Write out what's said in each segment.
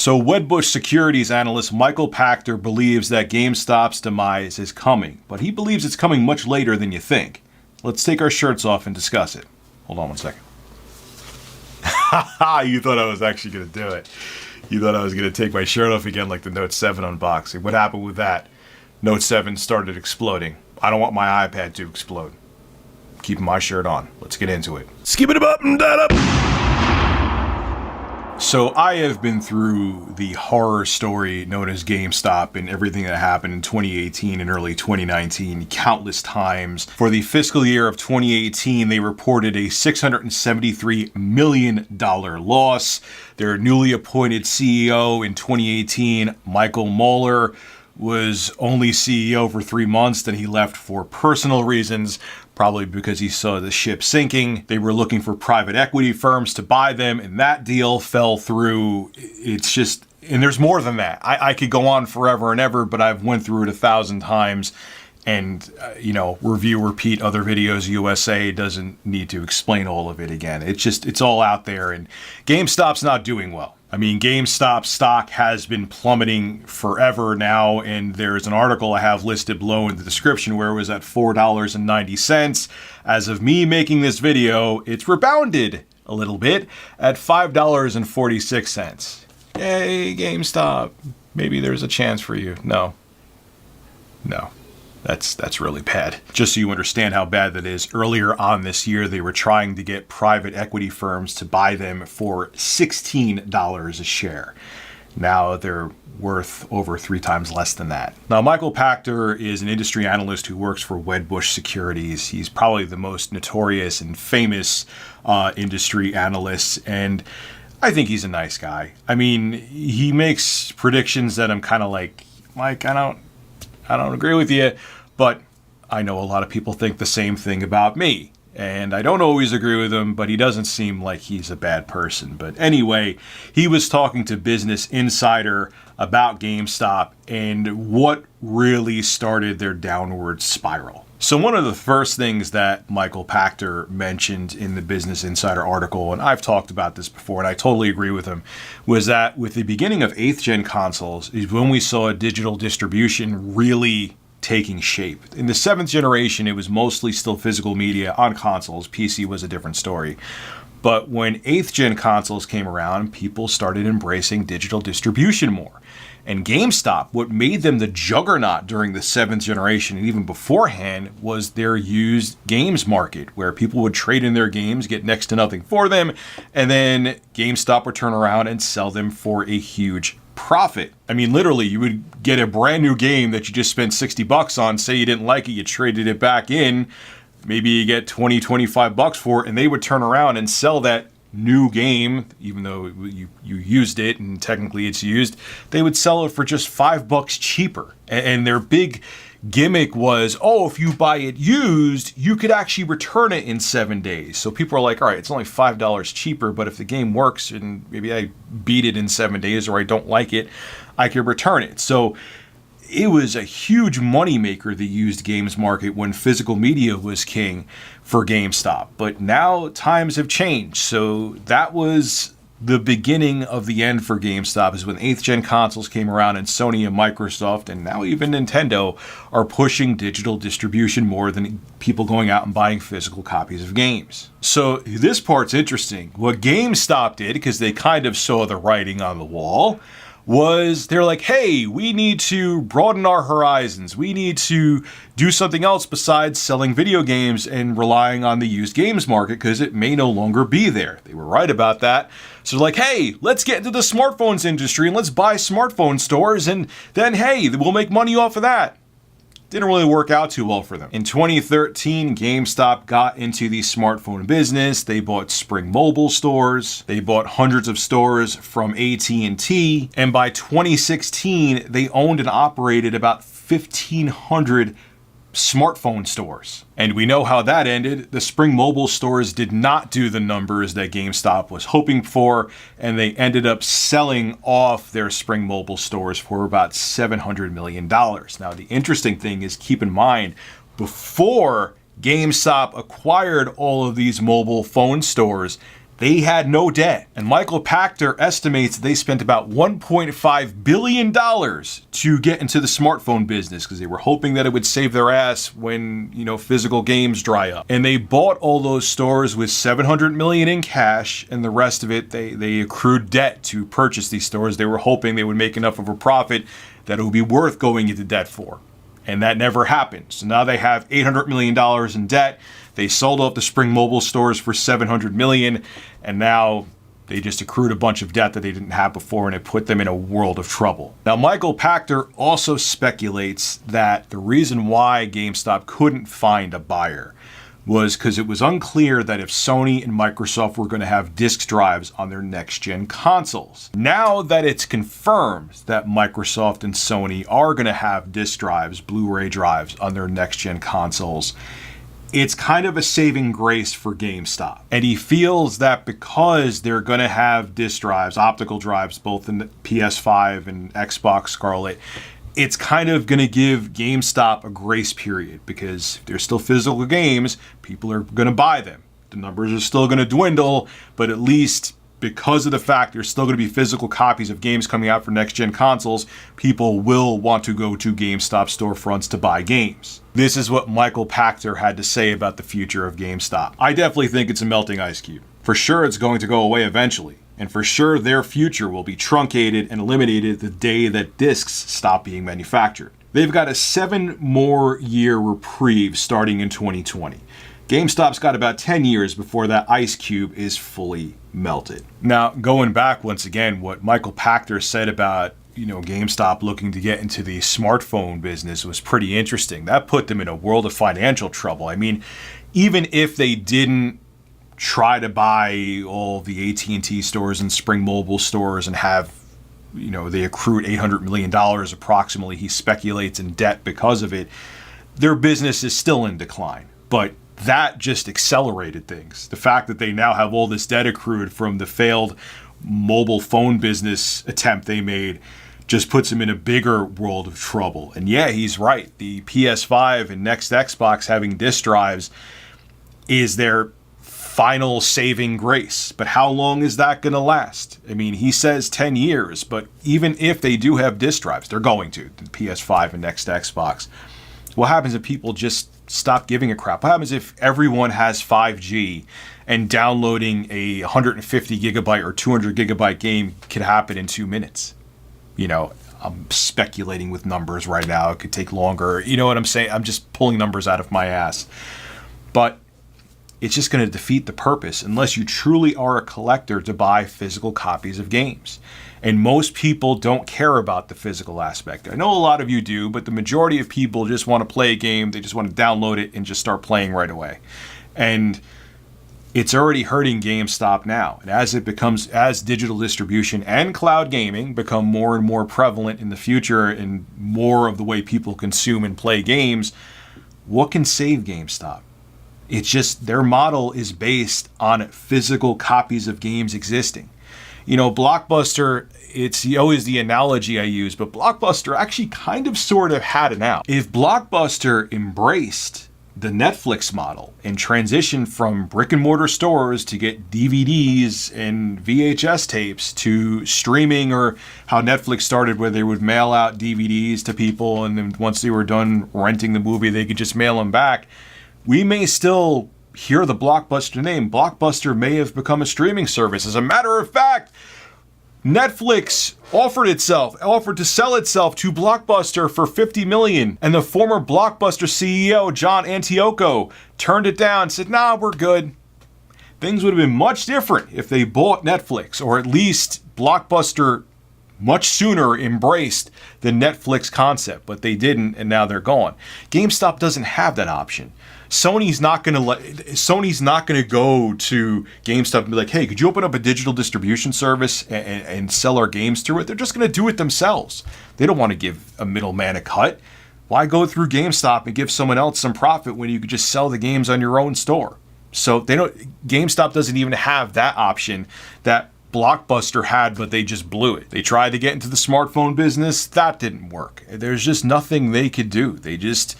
So Wedbush Securities analyst Michael Pachter believes that GameStop's demise is coming, but he believes it's coming much later than you think. Let's take our shirts off and discuss it. Hold on one second. You thought I was actually going to do it. You thought I was going to take my shirt off again like the Note 7 unboxing. What happened with that? Note 7 started exploding. I don't want my iPad to explode. Keeping my shirt on. Let's get into it. Skip it up and that up. So I have been through the horror story known as GameStop and everything that happened in 2018 and early 2019 countless times. For the fiscal year of 2018, they reported a $673 million loss. Their newly appointed CEO in 2018, Michael Moeller, was only CEO for 3 months, then he left for personal reasons, probably because he saw the ship sinking. They were looking for private equity firms to buy them, and that deal fell through. It's just, and there's more than that. I could go on forever and ever, but I've went through it 1,000 times, and, review, repeat, other videos, USA doesn't need to explain all of it again. It's all out there, and GameStop's not doing well. I mean, GameStop stock has been plummeting forever now, and there's an article I have listed below in the description where it was at $4.90. As of me making this video, it's rebounded a little bit at $5.46. Yay, GameStop. Maybe there's a chance for you. No. That's really bad. Just so you understand how bad that is, earlier on this year, they were trying to get private equity firms to buy them for $16 a share. Now they're worth over 3 times less than that. Now, Michael Pachter is an industry analyst who works for Wedbush Securities. He's probably the most notorious and famous industry analyst, and I think he's a nice guy. I mean, he makes predictions that I'm kind of like, Mike, I don't agree with you, but I know a lot of people think the same thing about me. And I don't always agree with him, but he doesn't seem like he's a bad person. But anyway, he was talking to Business Insider about GameStop and what really started their downward spiral. So one of the first things that Michael Pachter mentioned in the Business Insider article, and I've talked about this before and I totally agree with him, was that with the beginning of 8th gen consoles is when we saw digital distribution really taking shape. In the 7th generation, it was mostly still physical media on consoles. PC was a different story. But when 8th gen consoles came around, people started embracing digital distribution more. And GameStop, what made them the juggernaut during the 7th generation and even beforehand, was their used games market, where people would trade in their games, get next to nothing for them, and then GameStop would turn around and sell them for a huge profit. I mean, literally, you would get a brand new game that you just spent $60 on, say you didn't like it, you traded it back in, maybe you get $20-25 for it, and they would turn around and sell that new game, even though you used it and technically it's used, they would sell it for just $5 cheaper. And their big gimmick was, if you buy it used, you could actually return it in 7 days. So people are like, all right, it's only $5 cheaper, but if the game works and maybe I beat it in 7 days or I don't like it, I could return it. So it was a huge moneymaker, the used games market, when physical media was king for GameStop. But now times have changed. So that was the beginning of the end for GameStop, is when 8th gen consoles came around and Sony and Microsoft and now even Nintendo are pushing digital distribution more than people going out and buying physical copies of games. So this part's interesting. What GameStop did, because they kind of saw the writing on the wall, was they're like, hey, we need to broaden our horizons. We need to do something else besides selling video games and relying on the used games market because it may no longer be there. They were right about that. So they're like, hey, let's get into the smartphones industry and let's buy smartphone stores, and then, hey, we'll make money off of that. Didn't really work out too well for them. In 2013, GameStop got into the smartphone business. They bought Spring Mobile stores. They bought hundreds of stores from AT&T. And by 2016, they owned and operated about 1,500 smartphone stores. And we know how that ended. The Spring Mobile stores did not do the numbers that GameStop was hoping for, and they ended up selling off their Spring Mobile stores for about $700 million. Now, the interesting thing is, keep in mind, before GameStop acquired all of these mobile phone stores, They had no debt. And Michael Pachter estimates they spent about $1.5 billion to get into the smartphone business because they were hoping that it would save their ass when, physical games dry up. And they bought all those stores with $700 million in cash, and the rest of it, they accrued debt to purchase these stores. They were hoping they would make enough of a profit that it would be worth going into debt for. And that never happened. So now they have $800 million in debt. They sold off the Spring Mobile stores for $700 million, and now they just accrued a bunch of debt that they didn't have before, and it put them in a world of trouble. Now, Michael Pachter also speculates that the reason why GameStop couldn't find a buyer was because it was unclear that if Sony and Microsoft were going to have disk drives on their next-gen consoles. Now that it's confirmed that Microsoft and Sony are going to have disk drives, Blu-ray drives, on their next-gen consoles, it's kind of a saving grace for GameStop. And he feels that because they're going to have disk drives, optical drives, both in the PS5 and Xbox Scarlet, it's kind of going to give GameStop a grace period because if there's still physical games, people are going to buy them. The numbers are still going to dwindle, but at least because of the fact there's still going to be physical copies of games coming out for next-gen consoles, people will want to go to GameStop storefronts to buy games. This is what Michael Pachter had to say about the future of GameStop. I definitely think it's a melting ice cube. For sure it's going to go away eventually, and for sure their future will be truncated and eliminated the day that discs stop being manufactured. They've got a 7 more year reprieve starting in 2020. GameStop's got about 10 years before that ice cube is fully melted. Now, going back once again, what Michael Pachter said about, GameStop looking to get into the smartphone business was pretty interesting. That put them in a world of financial trouble. I mean, even if they didn't try to buy all the AT&T stores and Spring Mobile stores and have, they accrued $800 million approximately, he speculates, in debt because of it, their business is still in decline. But that just accelerated things. The fact that they now have all this debt accrued from the failed mobile phone business attempt they made just puts them in a bigger world of trouble. And yeah, he's right. The PS5 and next Xbox having disk drives is their final saving grace. But how long is that going to last? I mean, he says 10 years, but even if they do have disk drives, they're going to, the PS5 and next Xbox. What happens if people just stop giving a crap? What happens if everyone has 5G and downloading a 150 gigabyte or 200 gigabyte game could happen in 2 minutes? I'm speculating with numbers right now. It could take longer. You know what I'm saying? I'm just pulling numbers out of my ass. But it's just going to defeat the purpose unless you truly are a collector to buy physical copies of games. And most people don't care about the physical aspect. I know a lot of you do, but the majority of people just want to play a game. They just want to download it and just start playing right away. And it's already hurting GameStop now. And as digital distribution and cloud gaming become more and more prevalent in the future and more of the way people consume and play games, what can save GameStop? It's just their model is based on physical copies of games existing. Blockbuster, it's always the analogy I use, but Blockbuster actually kind of sort of had it out. If Blockbuster embraced the Netflix model and transitioned from brick and mortar stores to get DVDs and VHS tapes to streaming, or how Netflix started where they would mail out DVDs to people, and then once they were done renting the movie, they could just mail them back, we may still hear the Blockbuster name. Blockbuster may have become a streaming service. As a matter of fact, Netflix offered to sell itself to Blockbuster for $50 million, and the former Blockbuster CEO, John Antioco, turned it down and said, nah, we're good. Things would have been much different if they bought Netflix, or at least Blockbuster much sooner embraced the Netflix concept, but they didn't, and now they're gone. GameStop doesn't have that option. Sony's not going to go to GameStop and be like, hey, could you open up a digital distribution service and sell our games through it? They're just going to do it themselves. They don't want to give a middleman a cut. Why go through GameStop and give someone else some profit when you could just sell the games on your own store? So GameStop doesn't even have that option that Blockbuster had, but they just blew it. They tried to get into the smartphone business. That didn't work. There's just nothing they could do. They just,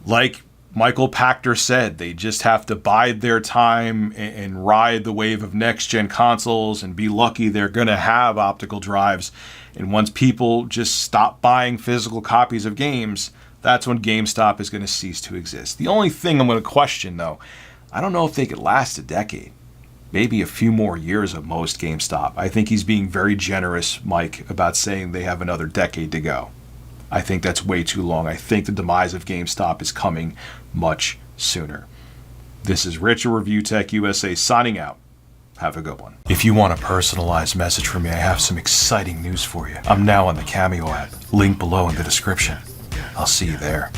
like Michael Pachter said they just have to bide their time and ride the wave of next-gen consoles and be lucky they're going to have optical drives. And once people just stop buying physical copies of games, that's when GameStop is going to cease to exist. The only thing I'm going to question, though, I don't know if they could last a decade. Maybe a few more years at most, GameStop. I think he's being very generous, Mike, about saying they have another decade to go. I think that's way too long. I think the demise of GameStop is coming much sooner. This is Rich of Review Tech USA signing out. Have a good one. If you want a personalized message from me, I have some exciting news for you. I'm now on the Cameo app. Link below in the description. I'll see you there.